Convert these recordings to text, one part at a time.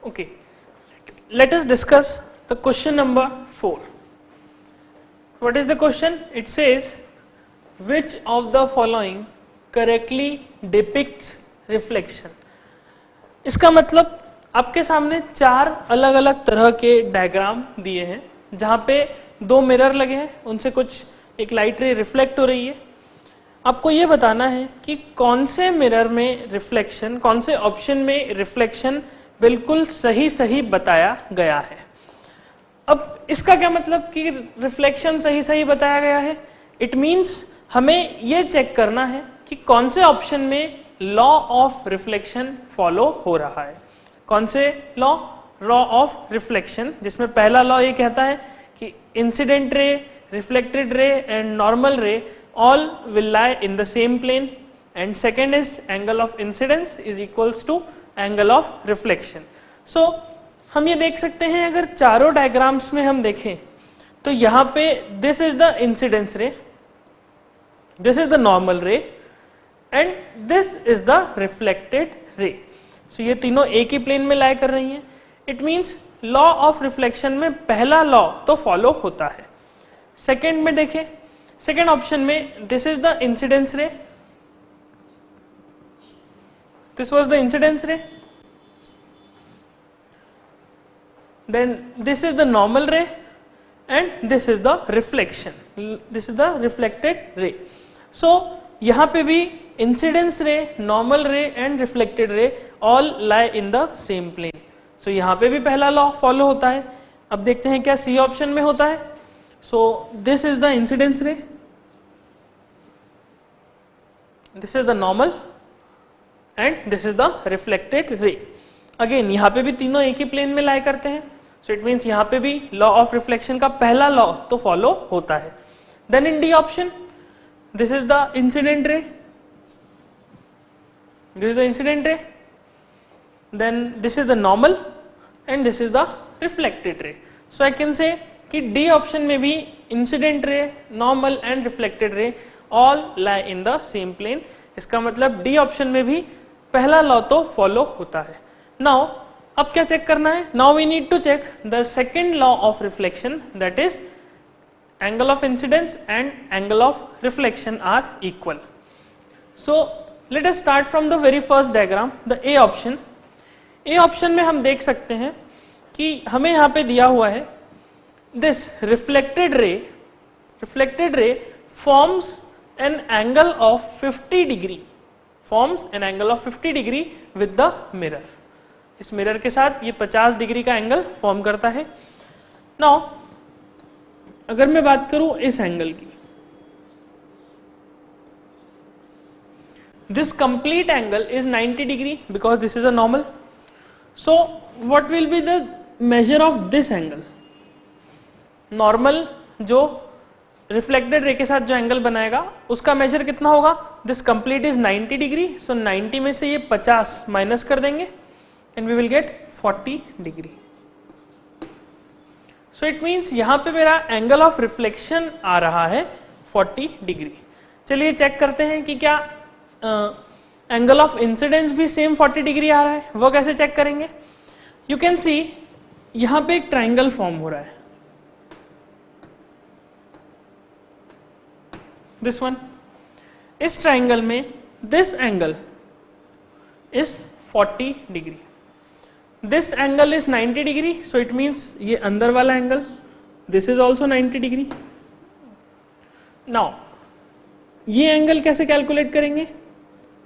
Okay, let us discuss the question number 4. What is the question? It says, which of the following correctly depicts reflection? इसका मतलब आपके सामने 4 अलग अलग तरह के डायग्राम दिए हैं जहां पे 2 मिरर लगे हैं, उनसे कुछ एक लाइट रे रिफ्लेक्ट हो रही है। आपको ये बताना है कि कौन से मिरर में रिफ्लेक्शन, कौन से ऑप्शन में रिफ्लेक्शन बिल्कुल सही बताया गया है। अब इसका क्या मतलब कि रिफ्लेक्शन सही बताया गया है? इट मीन्स हमें ये चेक करना है कि कौन से ऑप्शन में लॉ ऑफ रिफ्लेक्शन फॉलो हो रहा है। कौन से लॉ ऑफ रिफ्लेक्शन, जिसमें पहला लॉ ये कहता है कि incident ray, reflected ray and normal रे all will lie in the same plane, and second is angle of incidence is equals to angle of reflection. So हम ये देख सकते हैं, अगर चारों डायग्राम्स में हम देखें तो यहाँ पे this is the incidence ray, this is the normal ray and this is the reflected ray. So ये तीनों एक ही प्लेन में लाई कर रही हैं. It means law of reflection में पहला लॉ तो फॉलो होता है. सेकेंड में देखें, सेकेंड ऑप्शन में this is the incidence ray, this was the incidence ray, then this is the normal ray and this is the reflection, this is the reflected ray. So यहां पे भी incidence ray, normal ray and reflected ray all lie in the same plane. So यहां पे भी पहला law follow होता है. अब देखते हैं क्या सी ऑप्शन में होता है. So this is the incidence ray, this is the normal and this is the reflected ray. Again यहाँ पे भी तीनों एक ही प्लेन में लाई करते हैं. So it means यहाँ पे भी law of reflection का पहला लॉ तो फॉलो होता है. Then in D option, this is the incident ray, this is the incident ray, then this is the normal and this is the reflected ray. So I can say कि D option में भी incident ray, normal and reflected ray all lie in the same plane. इसका मतलब D option में भी पहला law तो follow होता है. नाउ अब क्या चेक करना है? Now we need to check the second law of reflection, that is angle of incidence and angle of reflection are equal. So let us start from the very first diagram, the A option. A option में हम देख सकते हैं कि हमें यहाँ पे दिया हुआ है this reflected ray forms an angle of 50 degree with the mirror. इस मिरर के साथ ये 50 डिग्री का एंगल फॉर्म करता है. नाउ अगर मैं बात करूं इस एंगल की, this complete angle is 90 degree because this is a normal. So what will be the measure of this angle? Normal जो रिफ्लेक्टेड रे के साथ जो एंगल बनाएगा उसका मेजर कितना होगा? This complete is 90 degree. So 90 में से ये 50 माइनस कर देंगे and we will get 40 degree. So it means यहां पे मेरा एंगल ऑफ रिफ्लेक्शन आ रहा है 40 डिग्री. चलिए चेक करते हैं कि क्या एंगल ऑफ इंसिडेंस भी सेम 40 डिग्री आ रहा है. वो कैसे चेक करेंगे? यू कैन सी यहां पे एक ट्राइंगल फॉर्म हो रहा है, दिस वन. इस ट्राइंगल में this angle is 40 degree, this angle is 90 degree. So it means ये अंदर वाला angle, this is also 90 degree. Now ये एंगल कैसे कैलकुलेट करेंगे?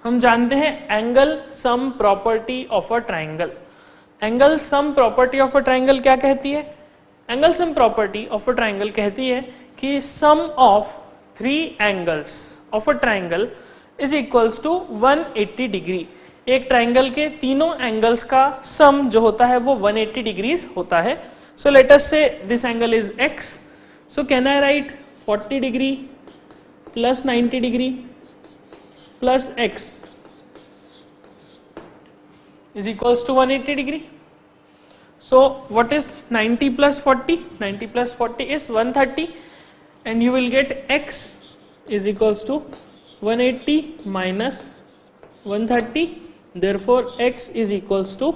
हम जानते हैं angle sum property of a triangle. Angle sum property of a triangle क्या कहती है? Angle sum property of a triangle कहती है कि सम of 3 angles of a triangle is equals to 180 degree. एक ट्राइंगल के तीनों एंगल्स का सम जो होता है वो 180 डिग्रीज होता है. सो लेट अस से this angle is x. So can I right 40 degree plus 90 degree plus x is equals to 180 degree. So what is 90 plus 40? 90 plus 40 is 130. And you will get x is equals to 180 minus 130. Therefore x is equals to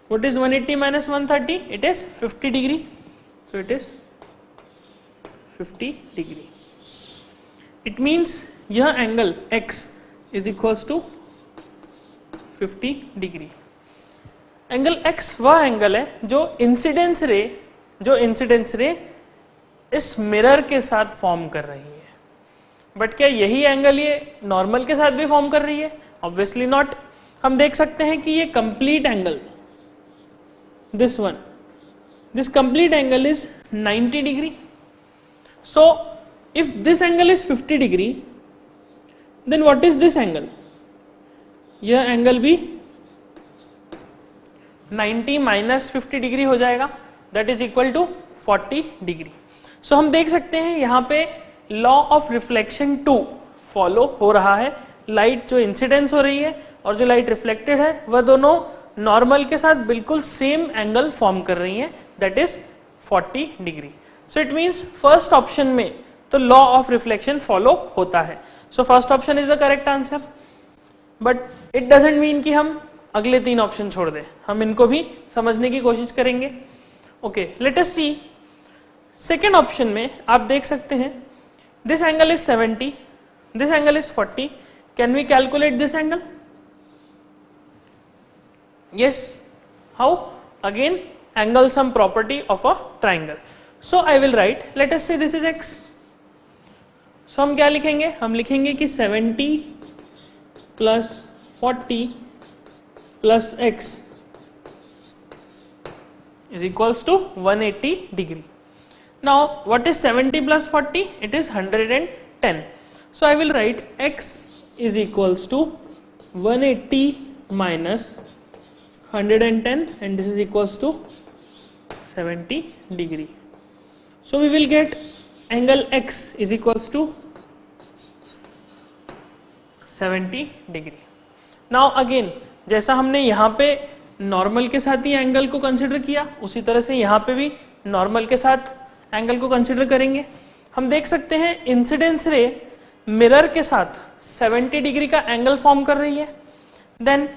What is 180 minus 130? It is 50 degree. So it is 50 degree. It means यह angle x is equals to 50 degree. Angle x वह angle है जो incidence रे इस mirror के साथ form कर रही है. बट क्या यही एंगल ये नॉर्मल के साथ भी फॉर्म कर रही है? Obviously not. हम देख सकते हैं कि ये complete angle, this complete angle is 90 degree. So if this angle is 50 degree, then what is this angle? यह एंगल भी 90 माइनस 50 डिग्री हो जाएगा, that is equal to 40 degree. So हम देख सकते हैं यहाँ पे लॉ ऑफ रिफ्लेक्शन 2 फॉलो हो रहा है. लाइट जो इंसिडेंस हो रही है और जो लाइट रिफ्लेक्टेड है वह दोनों नॉर्मल के साथ बिल्कुल सेम एंगल फॉर्म कर रही हैं, that is 40 degree. So it means first option में तो लॉ ऑफ रिफ्लेक्शन फॉलो होता है. So first option is the correct answer. But it doesn't mean कि हम अगले 3 ऑप्शन छोड़ दें, हम इनको भी समझने की कोशिश करेंगे. Okay, let us see. Second option में आप देख सकते हैं this angle is 70, this angle is 40. Can we calculate this angle? Yes. How? Again, angle sum property of a triangle. So I will write, let us say this is x. So हम क्या लिखेंगे? हम लिखेंगे कि 70 plus 40 plus x is equals to 180 degree. Now what is 70 plus 40? It is 110. So I will write x is equals to 180 minus 110 and this is equals to 70 degree. So we will get angle x is equals to 70 degree. Now again जैसा हमने यहाँ पे normal के साथ ही angle को consider किया, उसी तरह से यहाँ पे भी नॉर्मल के साथ एंगल को कंसिडर करेंगे. हम देख सकते हैं इंसिडेंस रे मिरर के साथ 70 डिग्री का एंगल फॉर्म कर रही है. देन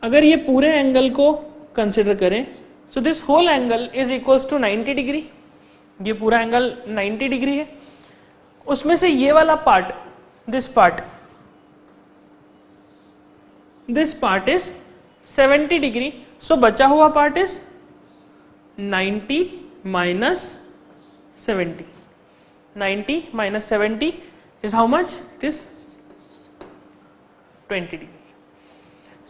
अगर ये पूरे एंगल को कंसिडर करें, so this whole angle is equals to 90 degree. ये पूरा एंगल 90 डिग्री है. उसमें से ये वाला part, this part is 70 degree. So बचा हुआ part is 90 minus 70. 90 minus 70 is how much? It is 20 degree.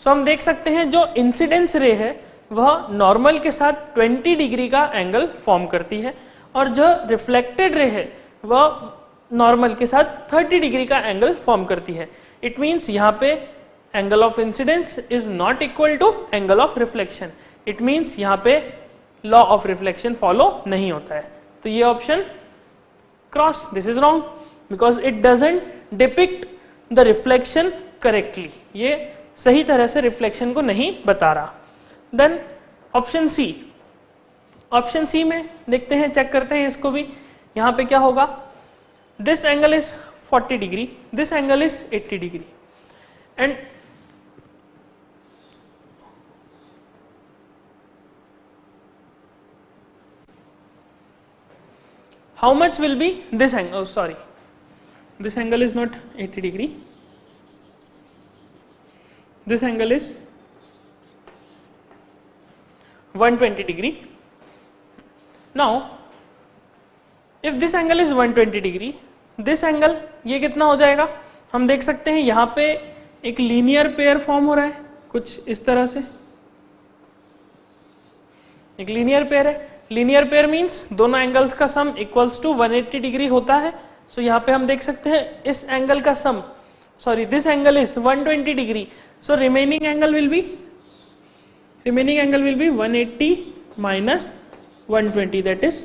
So हम देख सकते हैं जो इंसिडेंस रे है वह नॉर्मल के साथ 20 डिग्री का एंगल फॉर्म करती है और जो रिफ्लेक्टेड रे है वह नॉर्मल के साथ 30 डिग्री का एंगल फॉर्म करती है. इट मीन्स यहाँ पे angle of incidence is not equal to angle of reflection. It means यहाँ पे लॉ ऑफ रिफ्लेक्शन फॉलो नहीं होता है. तो ये option cross, this is wrong because it doesn't depict the reflection correctly. ये सही तरह से रिफ्लेक्शन को नहीं बता रहा. Then option C. Option C में देखते हैं, चेक करते हैं इसको भी. यहां पे क्या होगा? This angle is 40 degree, this angle is 80 degree and how much will be this angle? Oh sorry, this angle is not 80 degree, this angle is 120 degree. Now if this angle is 120 degree, this angle ये कितना हो जाएगा? हम देख सकते हैं यहाँ पे एक लीनियर पेयर फॉर्म हो रहा है कुछ इस तरह से. एक लीनियर पेयर है. लीनियर पेयर मींस दोनों एंगल्स का सम इक्वल्स टू 180 डिग्री होता है. सो यहाँ पे हम देख सकते हैं इस एंगल का sum, sorry this angle is 120 degree. So remaining angle will be 180 minus 120 that is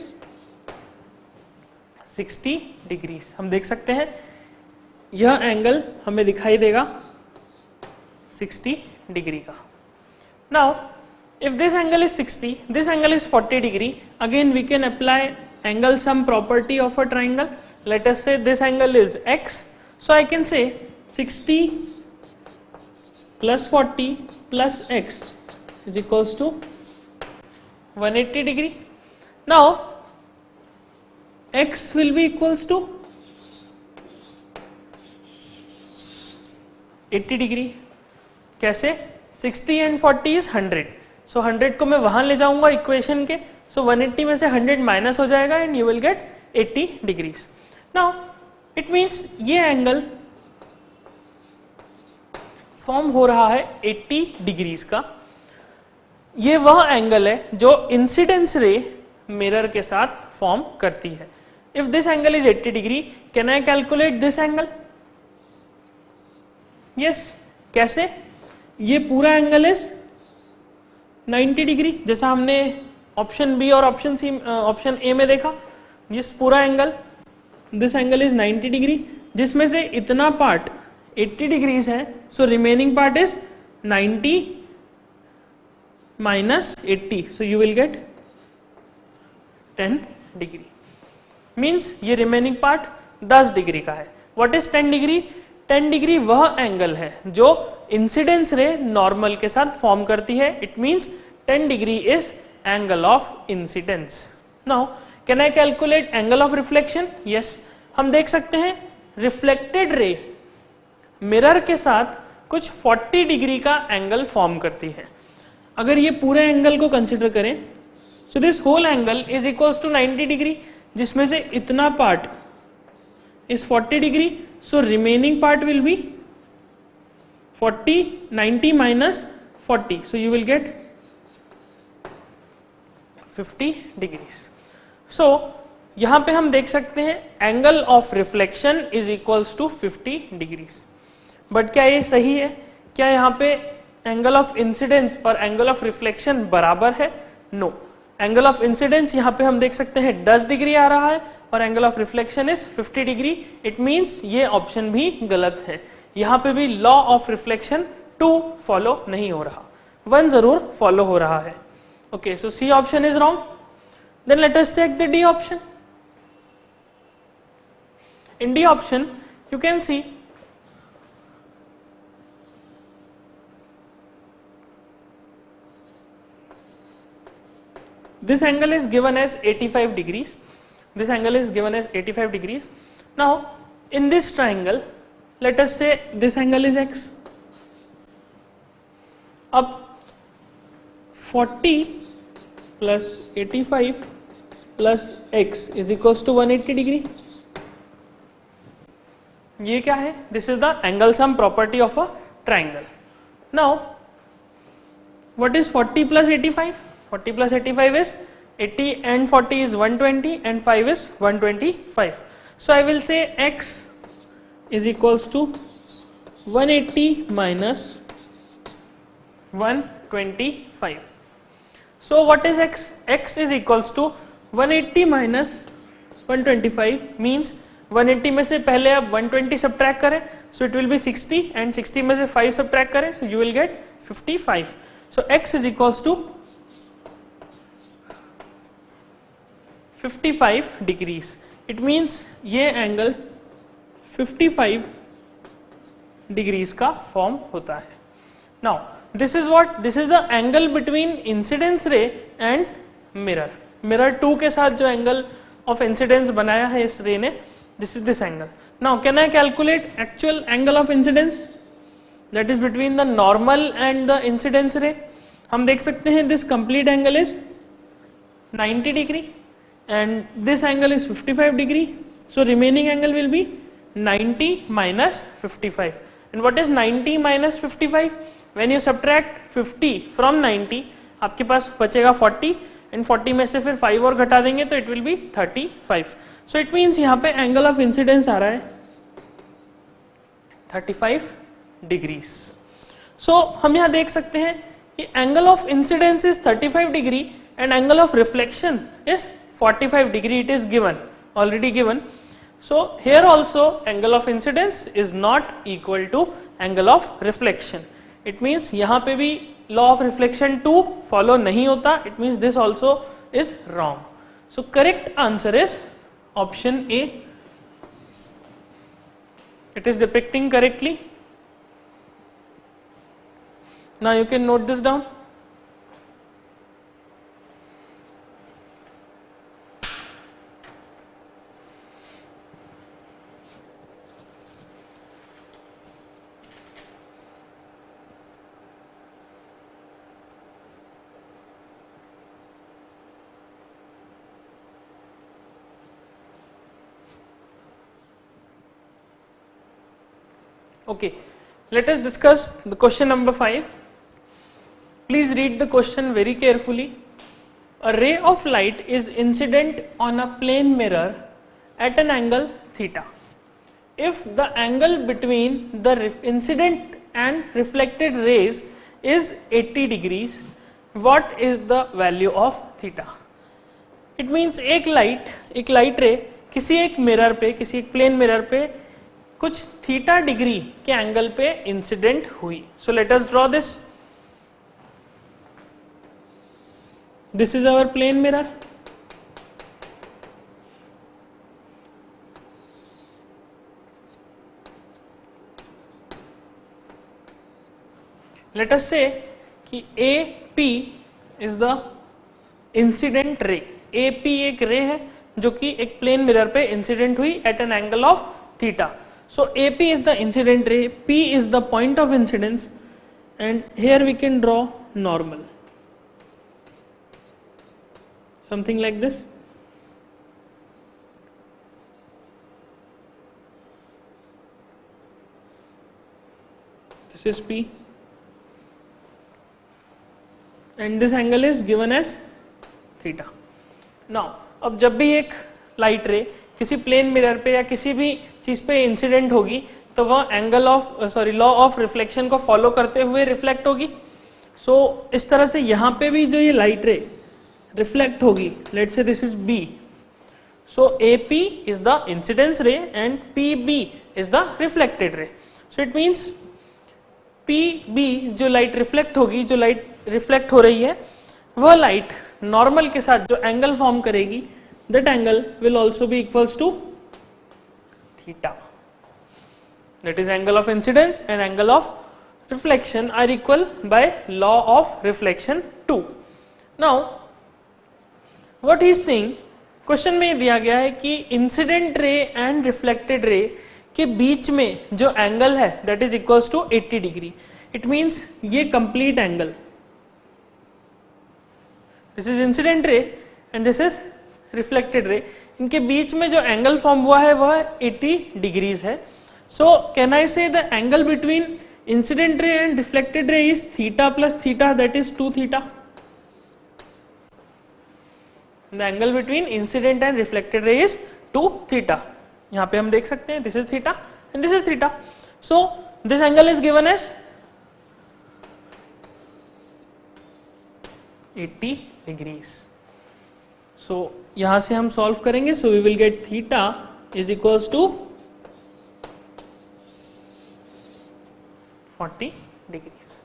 60 degrees. हम देख सकते हैं यह एंगल हमें दिखाई देगा 60 डिग्री का. Now if this angle is 60, this angle is 40 degree, again we can apply angle sum property of a triangle. Let us say this angle is x, so I can say 60 plus 40 plus x is equals to 180 degree. Now x will be equals to 80 degree. कैसे? 60 and 40 is 100. So 100 को मैं वहां ले जाऊंगा equation के, so 180 में से 100 minus हो जाएगा and you will get 80 degrees. Now it means ये एंगल फॉर्म हो रहा है 80 डिग्रीज का. ये वह एंगल है जो इंसिडेंस रे मिरर के साथ फॉर्म करती है. If this angle is 80 degree, can I calculate this angle? Yes. कैसे? ये पूरा एंगल इज 90 डिग्री, जैसा हमने ऑप्शन बी और ऑप्शन ए में देखा. ये पूरा angle, this angle is 90 degree, जिसमें से इतना पार्ट 80 डिग्रीज है. सो remaining part is 90 minus 80, so you will get 10 degree. Means ये remaining part 10 डिग्री का है. What is 10 degree? 10 डिग्री वह एंगल है जो इंसिडेंस रे नॉर्मल के साथ फॉर्म करती है. It means 10 degree is angle of incidence. Now can I calculate angle of reflection? Yes. हम देख सकते हैं रिफ्लेक्टेड रे मिरर के साथ कुछ 40 डिग्री का एंगल फॉर्म करती है. अगर ये पूरे एंगल को कंसिडर करें, so this whole angle is equals to 90 degree, जिसमें से इतना part is 40 degree. So remaining part will be 90 minus 40, so you will get 50 degrees. So यहां पे हम देख सकते हैं angle of reflection is equals to 50 degrees. But क्या ये सही है? क्या यहाँ पे एंगल ऑफ इंसिडेंस और एंगल ऑफ रिफ्लेक्शन बराबर है? नो. एंगल ऑफ इंसिडेंस यहाँ पे हम देख सकते हैं 10 डिग्री आ रहा है और angle of reflection is 50 degree. It means ये ऑप्शन भी गलत है. यहाँ पे भी लॉ ऑफ रिफ्लेक्शन 2 फॉलो नहीं हो रहा, 1 जरूर फॉलो हो रहा है. Okay, so C option is wrong. Then let us check the D option. In D option you can see this angle is given as 85 degrees. This angle is given as 85 degrees. Now in this triangle, let us say this angle is x. अब 40 plus 85 plus x is equals to 180 degree. ये क्या है? This is the angle sum property of a triangle. Now what is 40 plus 85? 40 plus 85 is 80 and 40 is 120 and 5 is 125. So I will say x is equals to 180 minus 125. So what is x? X is equals to 180 minus 125 means 180 में से पहले आप 120 subtract करें, so it will be 60 and 60 में से 5 subtract करें, so you will get 55. So x is equals to 55 degrees. It means ये angle 55 degrees का फॉर्म होता है. Now this is what? This is the angle between incidence रे and mirror. Mirror 2 के साथ जो एंगल ऑफ इंसिडेंस बनाया है इस रे ने, this is this angle. Now can I calculate actual angle of incidence that is between the normal and the incidence रे? हम देख सकते हैं this complete angle is 90 degree and this angle is 55 degree, so remaining angle will be 90 minus 55. And what is 90 minus 55? When you subtract 50 from 90, आपके पास बचेगा 40 and 40 में से फिर 5 और घटा देंगे तो it will be 35. So it means यहाँ पे angle of incidence आ रहा है 35 degrees. So हम यहाँ देख सकते हैं कि angle of incidence is 35 degree and angle of reflection is 45 degree. It is given, already given. So here also angle of incidence is not equal to angle of reflection. It means यहाँ पे भी law of reflection 2 follow नहीं होता. It means this also is wrong. So correct answer is option A. It is depicting correctly. Now you can note this down. Okay, let us discuss the question number 5. Please read the question very carefully. A ray of light is incident on a plane mirror at an angle theta. If the angle between the incident and reflected rays is 80 degrees, what is the value of theta? It means एक light रे किसी एक mirror पे, किसी एक plane mirror पे कुछ theta degree के एंगल पे इंसिडेंट हुई. So let us draw this. This is our plane mirror. Let us say कि AP is the incident ray. AP एक रे है जो कि एक प्लेन मिरर पे इंसिडेंट हुई at an angle of theta. So AP is the incident ray, P is the point of incidence, and here we can draw normal something like this. This is P and this angle is given as theta. Now अब जब भी एक light रे किसी plane mirror पे या किसी भी चीज पे इंसिडेंट होगी तो वह angle of law of reflection को फॉलो करते हुए रिफ्लेक्ट होगी. सो इस तरह से यहाँ पे भी जो ये लाइट रे रिफ्लेक्ट होगी, let's say this is B. So AP is the incidence रे and PB is the reflected ray. So it means PB जो लाइट रिफ्लेक्ट होगी, जो लाइट रिफ्लेक्ट हो रही है, वह लाइट नॉर्मल के साथ जो एंगल फॉर्म करेगी, that angle will also be equals to theta. That is angle of incidence and angle of reflection are equal by law of reflection 2. Now what he is saying, question में दिया गया है कि incident ray and reflected रे के बीच में जो angle है that is equals to 80 degree. It means ये complete angle, this is incident ray and this is reflected ray, इनके बीच में जो एंगल फॉर्म हुआ है वह 80 डिग्रीज है. सो कैन आई से the angle between incident ray and reflected रे is theta plus theta, that is 2 theta. The angle between incident and reflected ray is 2 theta. यहाँ पे हम देख सकते हैं this is theta and this is theta. So this angle is given as 80 degrees. So यहाँ से हम solve करेंगे. So we will get theta is equals to 40 degrees.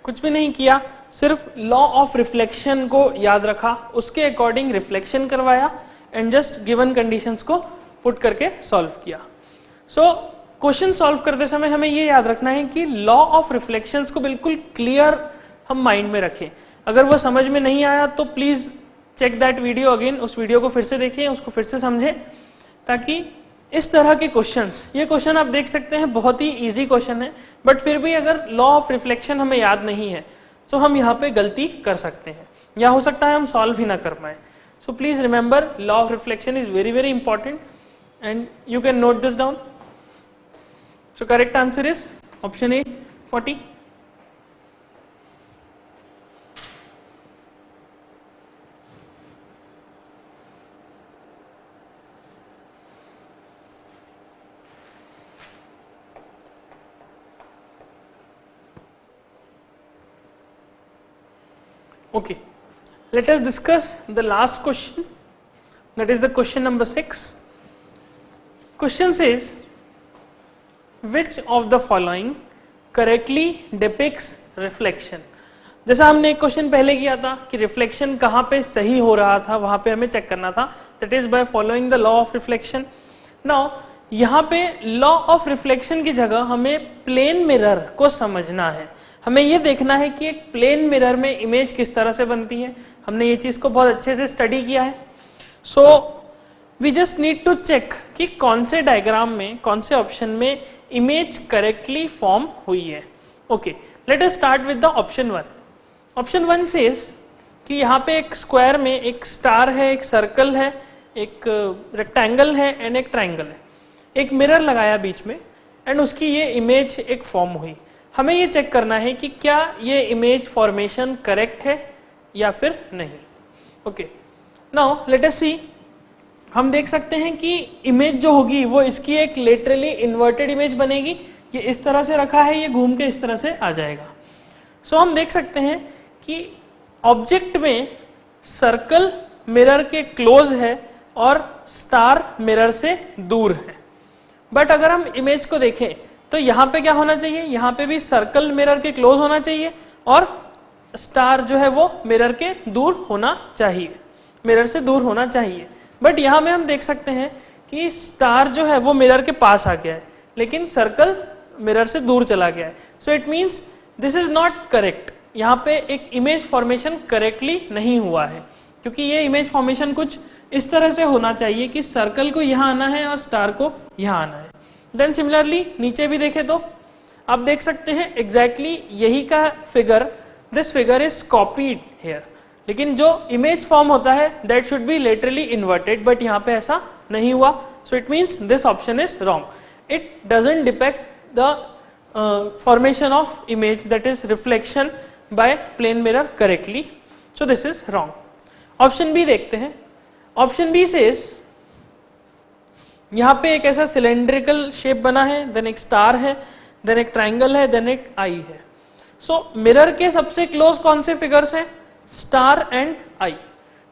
कुछ भी नहीं किया, सिर्फ लॉ ऑफ रिफ्लेक्शन को याद रखा, उसके अकॉर्डिंग रिफ्लेक्शन करवाया एंड जस्ट गिवन कंडीशंस को पुट करके सॉल्व किया. सो क्वेश्चन सॉल्व करते समय हमें ये याद रखना है कि लॉ ऑफ रिफ्लेक्शंस को बिल्कुल क्लियर हम माइंड में रखें. अगर वो समझ में नहीं आया तो please check that video again, उस वीडियो को फिर से देखें, उसको फिर से समझें, ताकि इस तरह के क्वेश्चंस, ये क्वेश्चन आप देख सकते हैं बहुत ही इजी क्वेश्चन है, बट फिर भी अगर लॉ ऑफ रिफ्लेक्शन हमें याद नहीं है तो हम यहाँ पे गलती कर सकते हैं, या हो सकता है हम सॉल्व ही ना कर पाए. So please remember law of reflection is very very important and you can note this down. So correct answer is option A 40. Okay, let us discuss the last question, that is the question number 6. Question says, which of the following correctly depicts reflection? जैसा हमने एक question पहले किया था कि reflection कहाँ पे सही हो रहा था, वहां पे हमें चेक करना था, that is by following the law of reflection. Now यहाँ पे लॉ ऑफ रिफ्लेक्शन की जगह हमें प्लेन मिरर को समझना है. हमें ये देखना है कि एक प्लेन मिरर में इमेज किस तरह से बनती है. हमने ये चीज को बहुत अच्छे से स्टडी किया है. So we just need to check कि कौन से डायग्राम में, कौन से ऑप्शन में इमेज करेक्टली फॉर्म हुई है. Okay, let us start with the option 1. Option 1 says कि यहाँ पे एक स्क्वायर में एक स्टार है, एक सर्कल है, एक रेक्टेंगल है एंड एक ट्राइंगल है. एक मिरर लगाया बीच में एंड उसकी ये इमेज एक फॉर्म हुई। हमें ये चेक करना है कि क्या ये इमेज फॉर्मेशन करेक्ट है या फिर नहीं। ओके, नाउ लेट अस सी। हम देख सकते हैं कि इमेज जो होगी वो इसकी एक लेटरली इन्वर्टेड इमेज बनेगी। ये इस तरह से रखा है, ये घूम के इस तरह से आ जाएगा। सो हम देख सकते हैं कि ऑब्जेक्ट में सर्कल मिरर के क्लोज है और स्टार मिरर से दूर है। बट अगर हम इमेज को देखें तो यहाँ पे क्या होना चाहिए, यहाँ पे भी सर्कल मिरर के क्लोज होना चाहिए और स्टार जो है वो मिरर के दूर होना चाहिए, मिरर से दूर होना चाहिए। बट यहाँ में हम देख सकते हैं कि स्टार जो है वो मिरर के पास आ गया है लेकिन सर्कल मिरर से दूर चला गया है। So it means this is not correct. यहाँ पे एक इमेज फॉर्मेशन करेक्टली नहीं हुआ है, क्योंकि ये इमेज फॉर्मेशन कुछ इस तरह से होना चाहिए कि सर्कल को यहाँ आना है और स्टार को यहाँ आना है। देन सिमिलरली नीचे भी देखें तो आप देख सकते हैं एग्जैक्टली यही का figure, this figure is copied here, लेकिन जो इमेज फॉर्म होता है that should be laterally inverted, but यहाँ पे ऐसा नहीं हुआ। So it means this option is wrong. It doesn't depict the formation of image, that is reflection by plane mirror correctly. So this is wrong. Option B देखते हैं। Option B says यहाँ पे एक ऐसा सिलेंड्रिकल शेप बना है, then एक star है, देन एक ट्राइंगल है, देन एक आई है। सो मिरर के सबसे क्लोज कौन से फिगर्स हैं, star and I.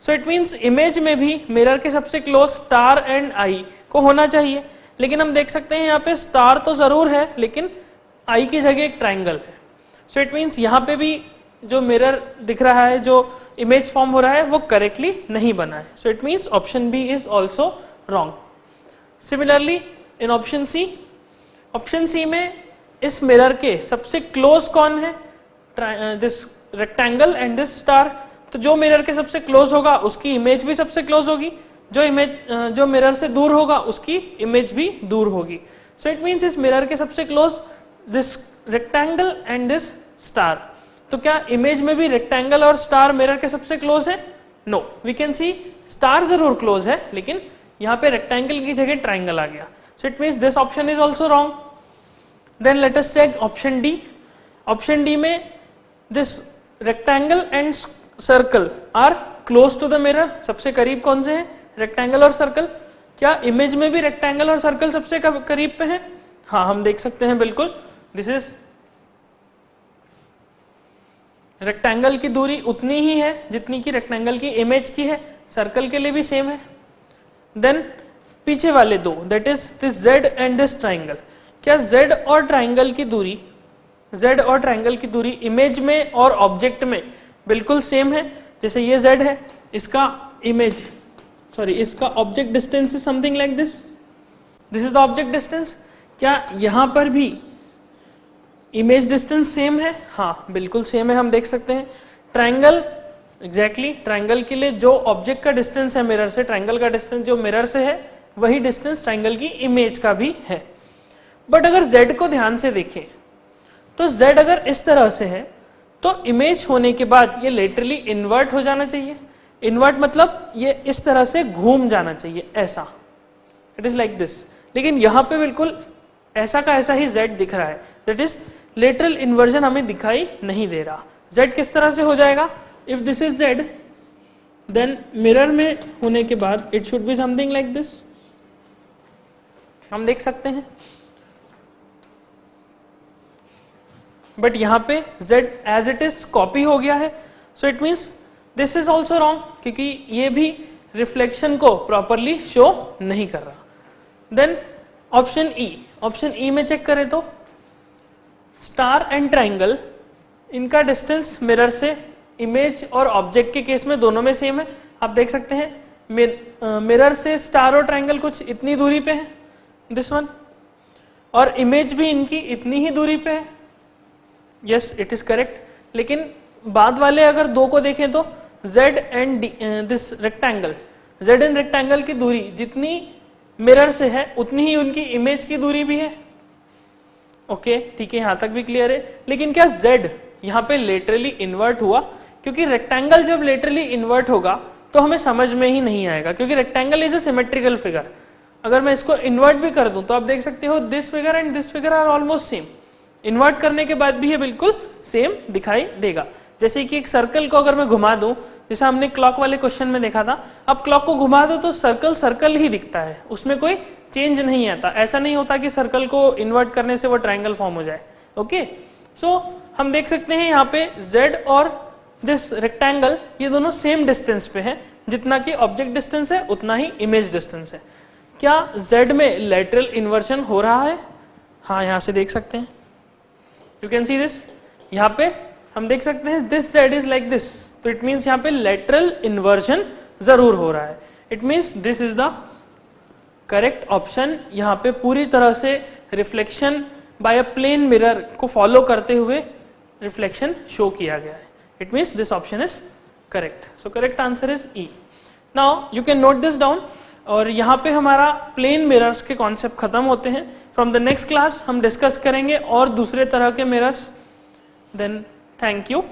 So it means image में भी मिरर के सबसे क्लोज स्टार एंड आई को होना चाहिए, लेकिन हम देख सकते हैं यहाँ पे स्टार तो जरूर है लेकिन आई की जगह एक ट्राइंगल है। सो इट मीन्स यहाँ पे भी जो मिरर दिख रहा है, जो इमेज फॉर्म हो रहा है वो करेक्टली नहीं बना है। So it means option B is also wrong. Similarly in option C में इस मिरर के सबसे क्लोज कौन है, this rectangle and this star. तो जो मिरर के सबसे क्लोज होगा उसकी इमेज भी सबसे क्लोज होगी, जो मिरर से दूर होगा उसकी इमेज भी दूर होगी। सो इट मीन्स इस मिरर के सबसे close this rectangle and this star. तो क्या इमेज में भी रेक्टेंगल और स्टार मिरर के सबसे क्लोज है? No, we can see star जरूर क्लोज है लेकिन यहाँ पे रेक्टेंगल की जगह ट्राइंगल आ गया। So it means this option is also wrong. Then let us check option D. Option D में this rectangle and circle are close to the mirror. सबसे करीब कौन से हैं, रेक्टेंगल और सर्कल। क्या इमेज में भी रेक्टेंगल और सर्कल सबसे करीब पे है? हाँ, हम देख सकते हैं बिल्कुल। दिस इज रेक्टेंगल की दूरी उतनी ही है जितनी की रेक्टेंगल की इमेज की है, सर्कल के लिए भी सेम है। देन पीछे वाले दो, that is this z and this triangle. क्या z और ट्राइंगल की दूरी इमेज में और ऑब्जेक्ट में बिल्कुल सेम है? जैसे ये z है, इसका object distance is something like this is the object distance. क्या यहां पर भी इमेज डिस्टेंस सेम है? हाँ, बिल्कुल सेम है, हम देख सकते हैं। ट्राइंगल एग्जैक्टली ट्राइंगल के लिए जो ऑब्जेक्ट का डिस्टेंस है मिरर से, ट्राइंगल का डिस्टेंस जो मिरर से है वही डिस्टेंस ट्राइंगल की इमेज का भी है। बट अगर z को ध्यान से देखें तो z अगर इस तरह से है तो इमेज होने के बाद ये लेटरली इन्वर्ट हो जाना चाहिए। इन्वर्ट मतलब ये इस तरह से घूम जाना चाहिए, ऐसा, इट इज लाइक दिस। लेकिन यहाँ पे बिल्कुल ऐसा का ऐसा ही z दिख रहा है, दैट इज लेटरल इन्वर्जन हमें दिखाई नहीं दे रहा। z किस तरह से हो जाएगा? If this is z then mirror में होने के बाद it should be something like this, हम देख सकते हैं। बट यहाँ पे z as it is copy हो गया है। So it means this is also wrong, क्योंकि ये भी रिफ्लेक्शन को प्रॉपरली शो नहीं कर रहा। देन ऑप्शन ई में चेक करें तो स्टार एंड ट्राइंगल, इनका डिस्टेंस मिरर से इमेज और ऑब्जेक्ट के केस में दोनों में सेम है। आप देख सकते हैं मिरर से स्टार और ट्राइंगल कुछ इतनी दूरी पे है, दिस वन, और इमेज भी इनकी इतनी ही दूरी पे है। Yes, it is correct. लेकिन बाद वाले अगर दो को देखें तो z and this rectangle, z and rectangle की दूरी जितनी मिरर से है उतनी ही उनकी इमेज की दूरी भी है। ओके, ठीक है, यहां तक भी क्लियर है। लेकिन क्या z यहाँ पे लेटरली इन्वर्ट हुआ? क्योंकि रेक्टेंगल जब लेटरली इन्वर्ट होगा तो हमें समझ में ही नहीं आएगा, क्योंकि rectangle is a symmetrical figure अगर मैं इसको इन्वर्ट भी कर दूं तो आप देख सकते हो this figure and this figure are almost same. Invert करने के बाद भी ये बिल्कुल सेम दिखाई देगा। जैसे कि एक सर्कल को अगर मैं घुमा दूं, जैसे हमने क्लॉक वाले क्वेश्चन में देखा था, अब क्लॉक को घुमा दो तो सर्कल सर्कल ही दिखता है, उसमें कोई चेंज नहीं आता। ऐसा नहीं होता कि सर्कल को इन्वर्ट करने से वो ट्रायंगल फॉर्म हो जाए। ओके, सो हम देख सकते हैं यहाँ पे z और दिस रेक्टेंगल ये दोनों सेम डिस्टेंस पे है, जितना कि ऑब्जेक्ट डिस्टेंस है उतना ही इमेज डिस्टेंस है। क्या z में लेटरल इन्वर्शन हो रहा है? हाँ, यहां से देख सकते हैं, यू कैन सी दिस। यहाँ पे हम देख सकते हैं this z is like this, तो इट मीन्स यहाँ पे लेटरल इन्वर्शन जरूर हो रहा है। It means this is the correct option. यहाँ पे पूरी तरह से reflection by a plane mirror को फॉलो करते हुए रिफ्लेक्शन शो किया गया है। It means this option is correct. So correct answer is E. Now you can note this down. और यहाँ पे हमारा प्लेन मिरर्स के कॉन्सेप्ट खत्म होते हैं। फ्रॉम द नेक्स्ट क्लास हम डिस्कस करेंगे और दूसरे तरह के मिरर्स। Then thank you.